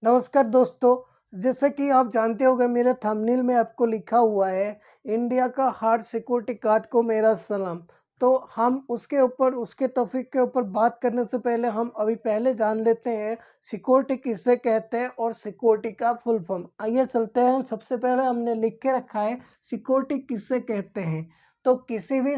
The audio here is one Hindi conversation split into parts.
नमस्कार दोस्तों। जैसे कि आप जानते होंगे मेरे थंबनेल में आपको लिखा हुआ है इंडिया का हार्ड सिक्योरिटी गार्ड को मेरा सलाम। तो हम उसके टॉपिक के ऊपर बात करने से पहले हम अभी पहले जान लेते हैं सिक्योरिटी किसे कहते हैं और सिक्योरिटी का फुल फॉर्म। आइए चलते हैं। सबसे पहले हमने लिख के रखा है सिक्योरिटी किसे कहते हैं। तो किसी भी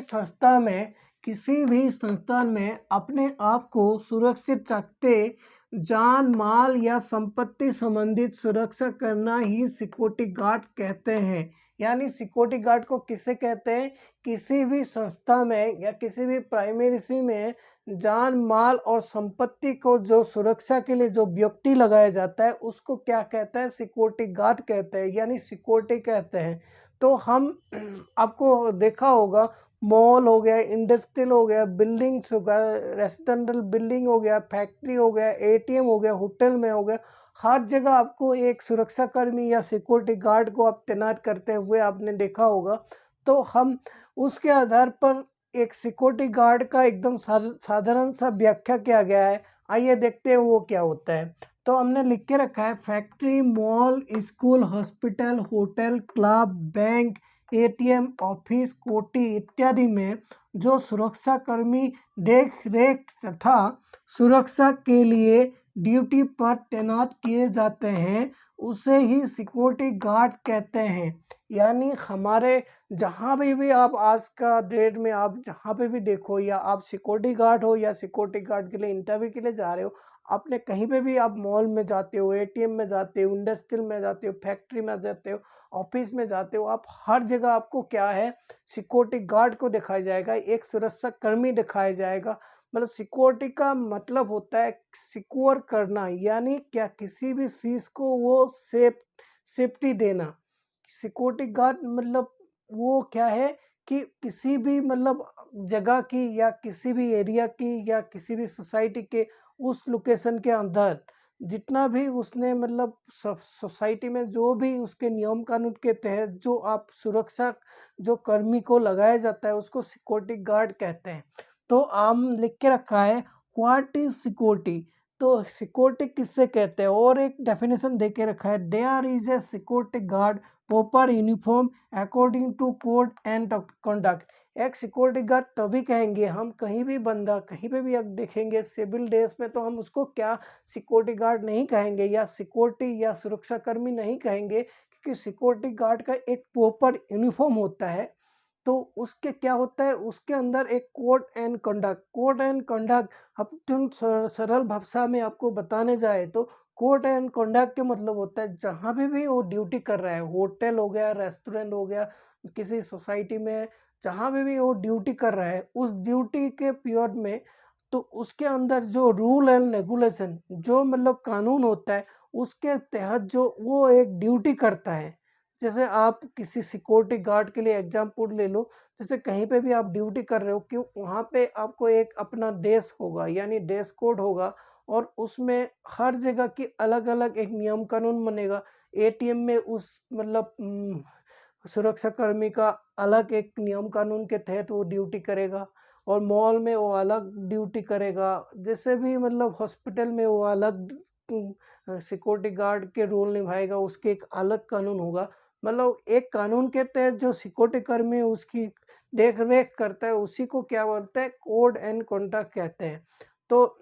संस्थान में अपने आप को सुरक्षित रखते जान माल या संपत्ति संबंधित सुरक्षा करना ही सिक्योरिटी गार्ड कहते हैं। यानी सिक्योरिटी गार्ड को किसे कहते हैं? किसी भी संस्था में या किसी भी प्राइमरी में जान माल और संपत्ति को जो सुरक्षा के लिए जो व्यक्ति लगाया जाता है उसको क्या कहता है? सिक्योरिटी गार्ड कहते हैं, यानी सिक्योरिटी कहते हैं। तो हम आपको देखा होगा मॉल हो गया, इंडस्ट्रियल हो गया, बिल्डिंग्स हो गया, रेसिडेंशियल बिल्डिंग हो गया, फैक्ट्री हो गया, एटीएम हो गया, होटल में हो गया, हर जगह आपको एक सुरक्षाकर्मी या सिक्योरिटी गार्ड को आप तैनात करते हुए आपने देखा होगा। तो हम उसके आधार पर एक सिक्योरिटी गार्ड का एकदम साधारण सा व्याख्या किया गया है। आइए देखते हैं वो क्या होता है। तो हमने लिख के रखा है factory, mall, school, hospital, hotel, club, bank, ATM, office, कोठी इत्यादि में जो सुरक्षाकर्मी देख रेख तथा सुरक्षा के लिए ड्यूटी पर तैनात किए जाते हैं उसे ही सिक्योरिटी गार्ड कहते हैं। यानी हमारे जहाँ भी आप आज का डेट में आप जहाँ पे भी देखो, या आप सिक्योरिटी गार्ड हो या सिक्योरिटी गार्ड के लिए इंटरव्यू के लिए जा रहे हो, आपने कहीं पे भी आप मॉल में जाते हो, एटीएम में जाते हो, इंडस्ट्रियल में जाते हो, फैक्ट्री में जाते हो, ऑफिस में जाते हो, आप हर जगह आपको क्या है? सिक्योरिटी गार्ड को दिखाया जाएगा, एक सुरक्षा कर्मी दिखाया जाएगा। मतलब सिक्योरिटी का मतलब होता है सिक्योर करना, यानी क्या किसी भी चीज़ को वो सेफ्टी देना। सिक्योरिटी गार्ड मतलब वो क्या है कि किसी भी मतलब जगह की या किसी भी एरिया की या किसी भी सोसाइटी के उस लोकेशन के अंदर जितना भी उसने मतलब सोसाइटी में जो भी उसके नियम कानून के तहत जो आप सुरक्षा जो कर्मी को लगाया जाता है उसको सिक्योरिटी गार्ड कहते हैं। तो आम लिख के रखा है व्हाट इज सिक्योरिटी। तो सिक्योरिटी किससे कहते हैं और एक डेफिनेशन दे के रखा है there is a security guard proper uniform according to code and conduct. एक सिक्योरिटी गार्ड तभी कहेंगे हम, कहीं भी बंदा कहीं पे भी आप देखेंगे सिविल ड्रेस में तो हम उसको क्या सिक्योरिटी गार्ड नहीं कहेंगे या सिक्योरिटी या सुरक्षा कर्मी नहीं कहेंगे, क्योंकि सिक्योरिटी गार्ड का एक प्रॉपर यूनिफॉर्म होता है। तो उसके क्या होता है, उसके अंदर एक कोड एंड कंडक्ट अब सरल भाषा में आपको बताने जाए तो कोड एंड कंडक्ट के मतलब होता है जहाँ भी वो ड्यूटी कर रहा है, होटल हो गया, रेस्टोरेंट हो गया, किसी सोसाइटी में जहाँ भी वो ड्यूटी कर रहा है उस ड्यूटी के पीरियड में, तो उसके अंदर जो रूल एंड रेगुलेशन जो मतलब कानून होता है उसके तहत जो वो एक ड्यूटी करता है। जैसे आप किसी सिक्योरिटी गार्ड के लिए एग्जाम्पल ले लो, जैसे कहीं पे भी आप ड्यूटी कर रहे हो कि वहाँ पे आपको एक अपना ड्रेस होगा यानी ड्रेस कोड होगा और उसमें हर जगह की अलग अलग एक नियम कानून बनेगा। एटीएम में उस मतलब सुरक्षा कर्मी का अलग एक नियम कानून के तहत वो ड्यूटी करेगा और मॉल में वो अलग ड्यूटी करेगा। जैसे भी मतलब हॉस्पिटल में वो अलग सिक्योरिटी गार्ड के रोल निभाएगा, उसके एक अलग कानून होगा। मतलब एक कानून के तहत जो सिक्योरिटी कर्मी उसकी देख रेख करता है उसी को क्या बोलते हैं? कोड एंड कंडक्ट कहते हैं। तो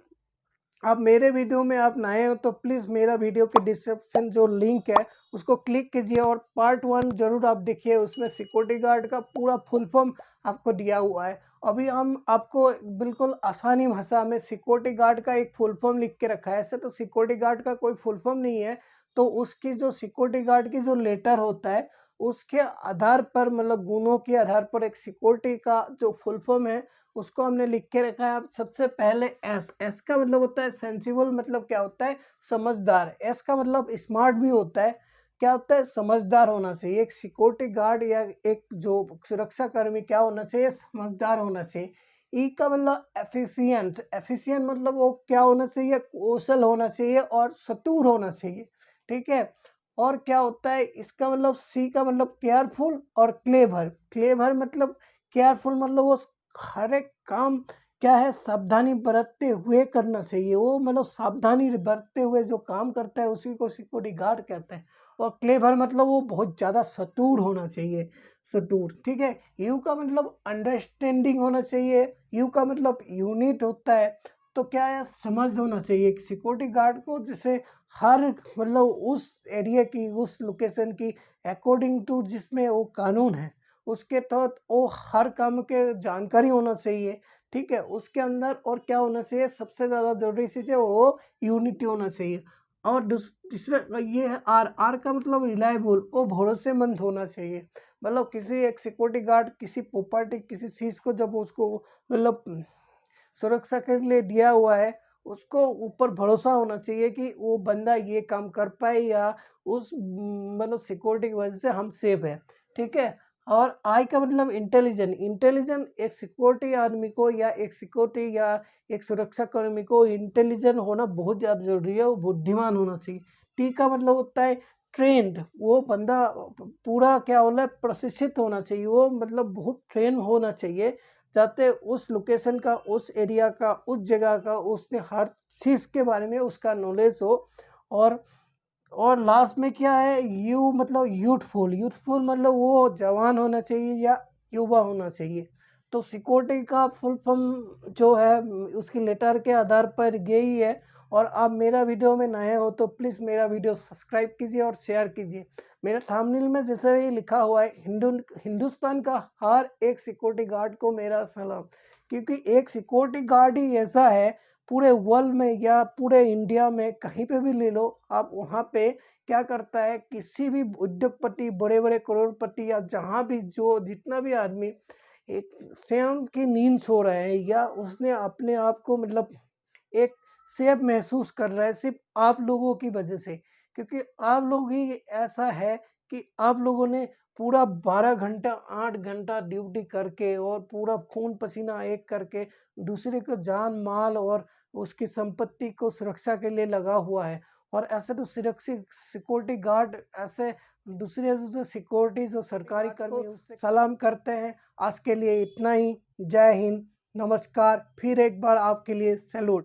आप मेरे वीडियो में आप नए हो तो प्लीज़ मेरा वीडियो के डिस्क्रिप्शन जो लिंक है उसको क्लिक कीजिए और पार्ट 1 ज़रूर आप देखिए, उसमें सिक्योरिटी गार्ड का पूरा फुल फॉर्म आपको दिया हुआ है। अभी हम आपको बिल्कुल आसानी भाषा में सिक्योरिटी गार्ड का एक फुल फॉर्म लिख के रखा है। ऐसे तो सिक्योरिटी गार्ड का कोई फुल फॉर्म नहीं है, तो उसकी जो सिक्योरिटी गार्ड की जो लेटर होता है उसके आधार पर मतलब गुणों के आधार पर एक सिक्योरिटी का जो फुल फॉर्म है उसको हमने लिख के रखा है। अब सबसे पहले एस का मतलब होता है सेंसिबल, मतलब क्या होता है? समझदार। एस का मतलब स्मार्ट भी होता है। क्या होता है? समझदार होना चाहिए। एक सिक्योरिटी गार्ड या एक जो सुरक्षा कर्मी क्या होना चाहिए? समझदार होना चाहिए। ई का मतलब एफिशिएंट। एफिशिएंट मतलब वो क्या होना चाहिए? कौशल होना चाहिए और चतुर होना चाहिए। ठीक है। और क्या होता है इसका मतलब? सी का मतलब केयरफुल और क्लेवर। क्लेवर मतलब केयरफुल मतलब वो हर एक काम क्या है, सावधानी बरतते हुए करना चाहिए। वो मतलब सावधानी बरतते हुए जो काम करता है उसी को सिक्योरिटी गार्ड कहते हैं। और क्लेवर मतलब वो बहुत ज़्यादा चतुर होना चाहिए, चतुर, ठीक है। यू का मतलब अंडरस्टैंडिंग होना चाहिए, यू का मतलब यूनिट होता है। तो क्या है, समझ होना चाहिए कि सिक्योरिटी गार्ड को जैसे हर मतलब उस एरिया की, उस लोकेशन की अकॉर्डिंग टू जिसमें वो कानून है उसके तहत वो हर काम के जानकारी होना चाहिए, ठीक है। उसके अंदर और क्या होना चाहिए, सबसे ज़्यादा जरूरी चीज़ है वो यूनिटी होना चाहिए। और तीसरा ये है आर, आर का मतलब रिलायबल, वो भरोसेमंद होना चाहिए। मतलब किसी एक सिक्योरिटी गार्ड किसी प्रॉपर्टी किसी चीज़ को जब उसको मतलब सुरक्षा के लिए दिया हुआ है, उसको ऊपर भरोसा होना चाहिए कि वो बंदा ये काम कर पाए या उस मतलब सिक्योरिटी की वजह से हम सेफ है, ठीक है। और आई का मतलब इंटेलिजेंट, इंटेलिजेंट एक सिक्योरिटी आदमी को या एक सिक्योरिटी या एक सुरक्षा कर्मी को इंटेलिजेंट होना बहुत ज़्यादा जरूरी है, वो बुद्धिमान होना चाहिए। टी का मतलब होता है ट्रेंड, वो बंदा पूरा क्या बोला है, प्रशिक्षित होना चाहिए, वो मतलब बहुत ट्रेन होना चाहिए जाते उस लोकेशन का, उस एरिया का, उस जगह का, उसने हर चीज़ के बारे में उसका नॉलेज हो। और और लास्ट में क्या है, यू मतलब यूथफुल, यूथफुल मतलब वो जवान होना चाहिए या युवा होना चाहिए। तो सिक्योरिटी का फुल फॉर्म जो है उसकी लेटर के आधार पर यही है। और आप मेरा वीडियो में नए हो तो प्लीज़ मेरा वीडियो सब्सक्राइब कीजिए और शेयर कीजिए। मेरे थंबनेल में जैसे ही लिखा हुआ है, हिंदुस्तान का हर एक सिक्योरिटी गार्ड को मेरा सलाम, क्योंकि एक सिक्योरिटी गार्ड ही ऐसा है पूरे वर्ल्ड में या पूरे इंडिया में कहीं पे भी ले लो आप, वहाँ पे क्या करता है, किसी भी उद्योगपति, बड़े बड़े करोड़पति या जहाँ भी जो जितना भी आदमी एक स्वयं की नींद सो रहा है या उसने अपने आप को मतलब एक सेफ महसूस कर रहा है सिर्फ आप लोगों की वजह से, क्योंकि आप लोग ही ऐसा है कि आप लोगों ने पूरा 12 घंटा 8 घंटा ड्यूटी करके और पूरा खून पसीना एक करके दूसरे को जान माल और उसकी संपत्ति को सुरक्षा के लिए लगा हुआ है। और ऐसे तो सुरक्षित सिक्योरिटी गार्ड ऐसे दूसरे जो सिक्योरिटी जो सरकारी कर्मी उससे सलाम करते हैं। आज के लिए इतना ही। जय हिंद, नमस्कार, फिर एक बार आपके लिए सैल्यूट।